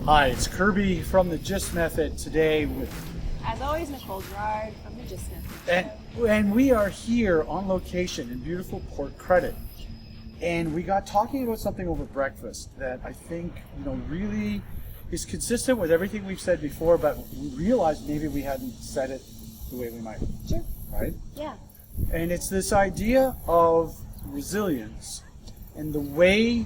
Hi, it's Kirby from the GYST Method today with, as always, Nicole Gerard from the GYST Method. and we are here on location in beautiful Port Credit. And we got talking about something over breakfast that I think, really is consistent with everything we've said before, but we realized maybe we hadn't said it the way we might. Sure. Right? Yeah. And it's this idea of resilience and the way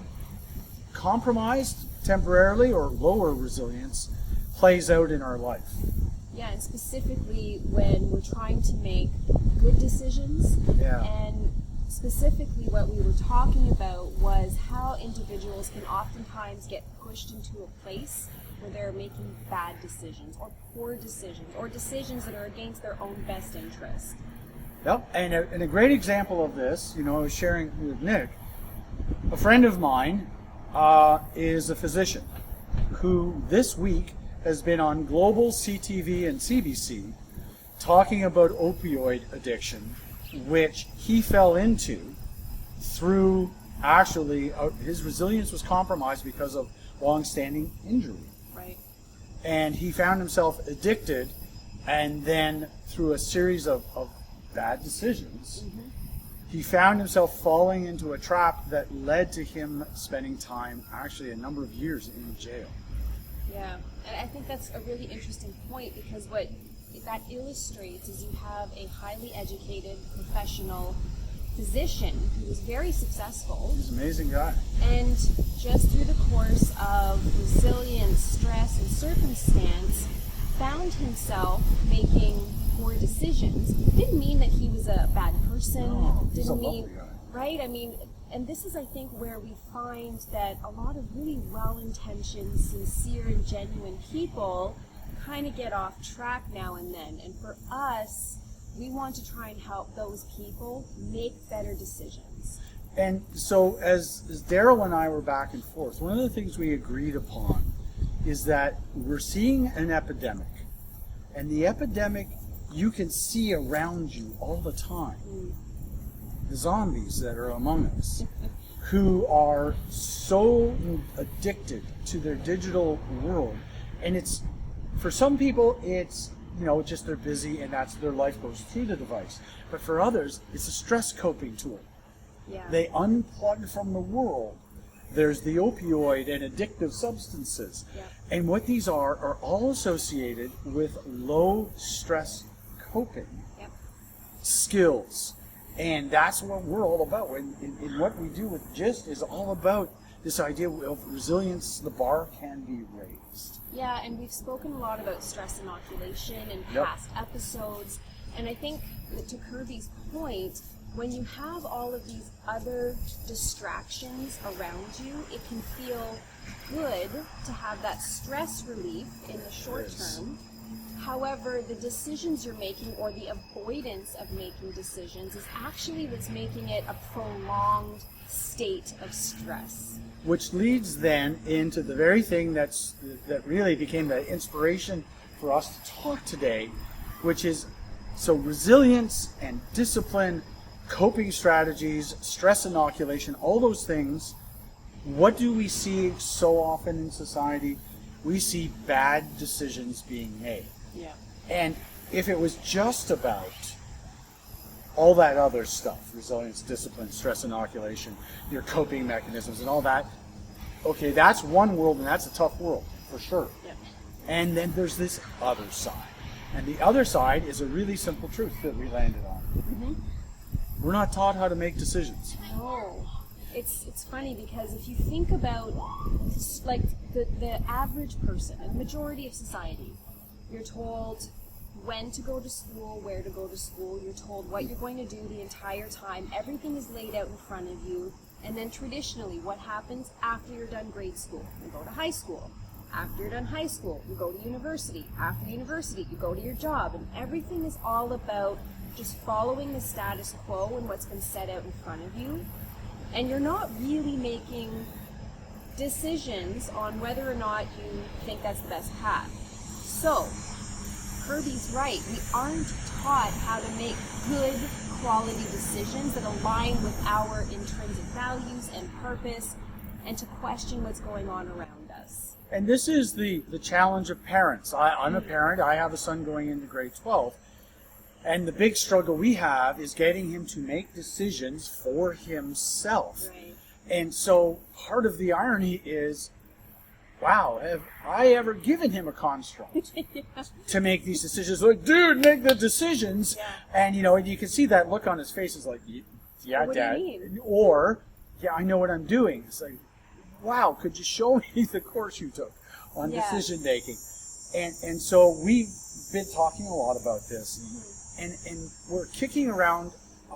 compromised temporarily or lower resilience plays out in our life. Yeah, and specifically when we're trying to make good decisions. Yeah. And specifically what we were talking about was how individuals can oftentimes get pushed into a place where they're making bad decisions or poor decisions or decisions that are against their own best interest. Yep, and a great example of this, I was sharing with Nick, a friend of mine is a physician who this week has been on global CTV and CBC talking about opioid addiction, which he fell into through his resilience was compromised because of long-standing injury. Right. And he found himself addicted, and then through a series of bad decisions, he found himself falling into a trap that led to him spending time, actually a number of years, in jail. Yeah, and I think that's a really interesting point because what that illustrates is you have a highly educated professional physician who is very successful. He's an amazing guy. And just through the course of resilience, stress, and circumstance, found himself making poor decisions. Didn't mean that he was a bad person. No, he's Didn't a mean, lovely guy. right? I mean, and this is, I think, where we find that a lot of really well-intentioned, sincere, and genuine people kind of get off track now and then. And for us, we want to try and help those people make better decisions. And so as Daryl and I were back and forth, one of the things we agreed upon is that we're seeing an epidemic. And the epidemic you can see around you all the time. The zombies that are among us who are so addicted to their digital world. And it's, for some people, it's, just they're busy and that's their life goes through the device. But for others, it's a stress coping tool. Yeah. They unplug from the world. There's the opioid and addictive substances. Yeah. And what these are all associated with low stress coping skills. And that's what we're all about. And what we do with GYST is all about this idea of resilience. The bar can be raised. Yeah, and we've spoken a lot about stress inoculation in past episodes. And I think that to Kirby's point, when you have all of these other distractions around you, it can feel good to have that stress relief in the short term. However, the decisions you're making or the avoidance of making decisions is actually what's making it a prolonged state of stress. Which leads then into the very thing that really became the inspiration for us to talk today, which is resilience and discipline, coping strategies, stress inoculation, all those things. What do we see so often in society? We see bad decisions being made. Yeah. And if it was just about all that other stuff, resilience, discipline, stress inoculation, your coping mechanisms and all that, okay, that's one world and that's a tough world, for sure. Yeah. And then there's this other side. And the other side is a really simple truth that we landed on. We're not taught how to make decisions. No. It's funny because if you think about like the average person, and the majority of society, you're told when to go to school, where to go to school, you're told what you're going to do the entire time, everything is laid out in front of you, and then traditionally what happens after you're done grade school? You go to high school. After you're done high school, you go to university. After university, you go to your job, and everything is all about just following the status quo and what's been set out in front of you, and you're not really making decisions on whether or not you think that's the best path. So, Kirby's right. We aren't taught how to make good quality decisions that align with our intrinsic values and purpose, and to question what's going on around us. And this is the challenge of parents. I'm a parent. I have a son going into grade 12. And the big struggle we have is getting him to make decisions for himself. Right. And so part of the irony is, wow, have I ever given him a construct to make these decisions? Like, dude, make the decisions. Yeah. And, and you can see that look on his face is like, yeah, What do you Dad. mean? Or, yeah, I know what I'm doing. It's like, wow, could you show me the course you took on Yes. decision making? And so we've been talking a lot about this. And we're kicking around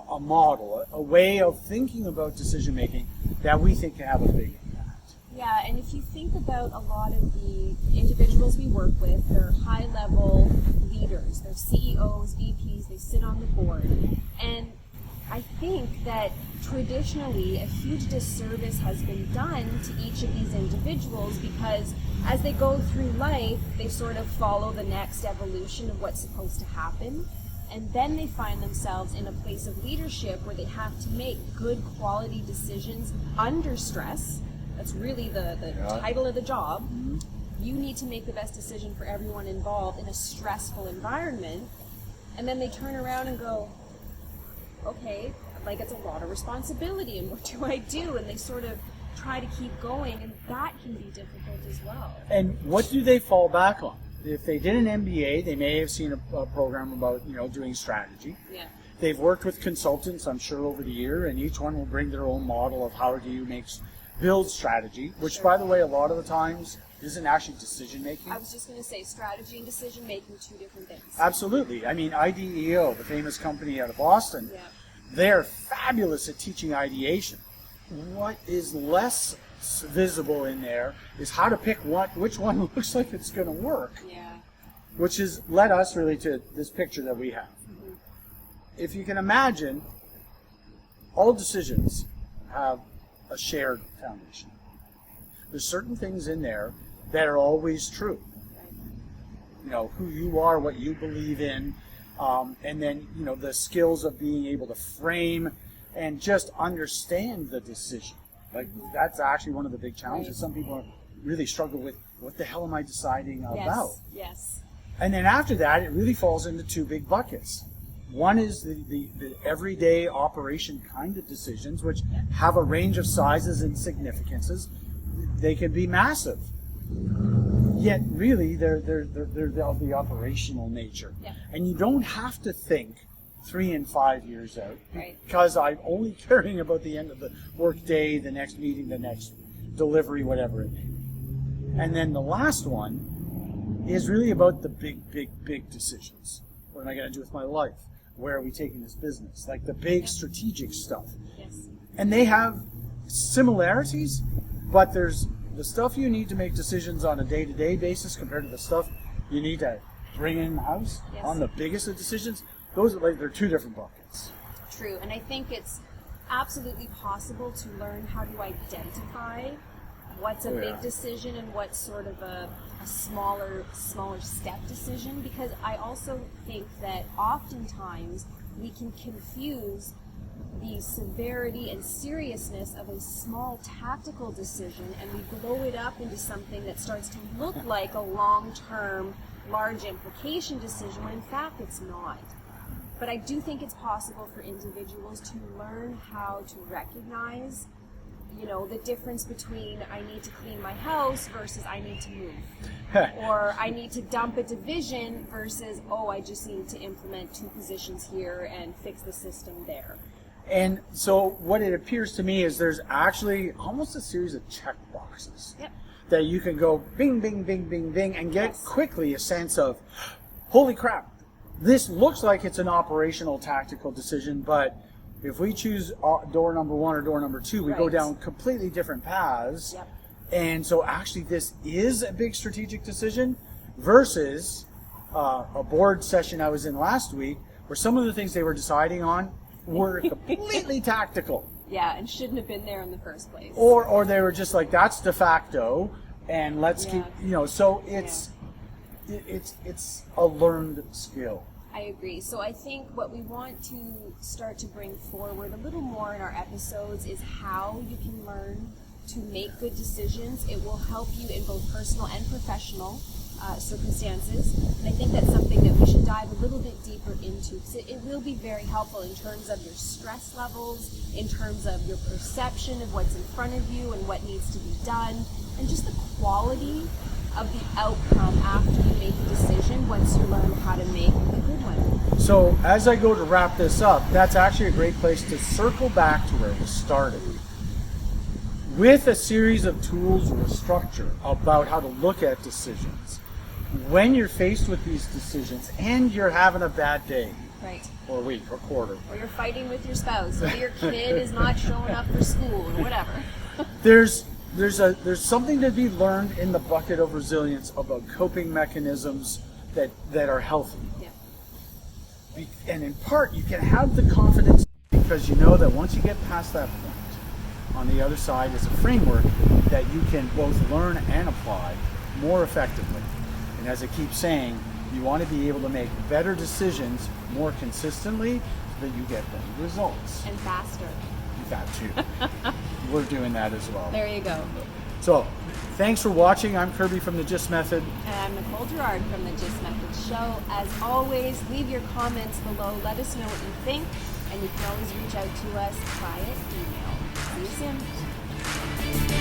a model, a way of thinking about decision making that we think can have a big impact. Yeah, and if you think about a lot of the individuals we work with, they're high-level leaders. They're CEOs, VPs, they sit on the board. And I think that traditionally a huge disservice has been done to each of these individuals because as they go through life, they sort of follow the next evolution of what's supposed to happen. And then they find themselves in a place of leadership where they have to make good quality decisions under stress. That's really the title of the job. Mm-hmm. You need to make the best decision for everyone involved in a stressful environment. And then they turn around and go, okay, like it's a lot of responsibility and what do I do? And they sort of try to keep going, and that can be difficult as well. And what do they fall back on? If they did an MBA, they may have seen a program about, doing strategy. Yeah. They've worked with consultants, I'm sure, over the year, and each one will bring their own model of how do you build strategy, which, Sure. by the way, a lot of the times isn't actually decision making. I was just going to say strategy and decision making, two different things. Absolutely. I mean, IDEO, the famous company out of Boston, Yeah. they're fabulous at teaching ideation. What is less visible in there is how to pick which one looks like it's going to work, Yeah. which has led us really to this picture that we have. Mm-hmm. If you can imagine, all decisions have a shared foundation. There's certain things in there that are always true. Right. Who you are, what you believe in, and then, the skills of being able to frame and just understand the decision. Like, that's actually one of the big challenges. Right. Some people really struggle with, what the hell am I deciding about? Yes. And then after that, it really falls into two big buckets. One is the everyday operation kind of decisions, which have a range of sizes and significances. They can be massive. Yet, really, they're of the operational nature. Yeah. And you don't have to think 3 and 5 years out, Right. because I'm only caring about the end of the work day, the next meeting, the next delivery, whatever it may be. And then the last one is really about the big decisions. What am I going to do with my life? Where are we taking this business? Like the big strategic stuff. Yes. And they have similarities, but there's the stuff you need to make decisions on a day-to-day basis compared to the stuff you need to bring in the house Yes. on the biggest of decisions. Those are they're two different buckets. True. And I think it's absolutely possible to learn how to identify what's a big decision and what's sort of a smaller step decision, because I also think that oftentimes we can confuse the severity and seriousness of a small tactical decision and we blow it up into something that starts to look like a long-term, large implication decision when in fact it's not. But I do think it's possible for individuals to learn how to recognize, the difference between I need to clean my house versus I need to move. Or I need to dump a division versus, I just need to implement 2 positions here and fix the system there. And so what it appears to me is there's actually almost a series of check boxes that you can go bing, bing, bing, bing, bing, and get quickly a sense of, holy crap, this looks like it's an operational tactical decision, but if we choose door number 1 or door number 2, we go down completely different paths. Yep. And so actually this is a big strategic decision versus a board session I was in last week where some of the things they were deciding on were completely tactical. Yeah, and shouldn't have been there in the first place. Or they were just like, that's de facto, and let's keep, so it's a learned skill. I agree. So I think what we want to start to bring forward a little more in our episodes is how you can learn to make good decisions. It will help you in both personal and professional circumstances. And I think that's something that we should dive a little bit deeper into, because it will be very helpful in terms of your stress levels, in terms of your perception of what's in front of you and what needs to be done, and just the quality of the outcome after you make a decision once you learn how to make a good one. So as I go to wrap this up, that's actually a great place to circle back to where we started. With a series of tools or a structure about how to look at decisions, when you're faced with these decisions and you're having a bad day, Right. or week, or quarter, Or you're fighting with your spouse, or your kid is not showing up for school, or whatever. there's something to be learned in the bucket of resilience about coping mechanisms that are healthy. Yeah. And in part, you can have the confidence because you know that once you get past that point, on the other side is a framework that you can both learn and apply more effectively. And as I keep saying, you want to be able to make better decisions more consistently so that you get better results. And faster. That too. We're doing that as well. There you go. So, thanks for watching. I'm Kirby from the GYST Method. And I'm Nicole Gerard from the GYST Method Show. As always, leave your comments below. Let us know what you think. And you can always reach out to us via email. See you soon.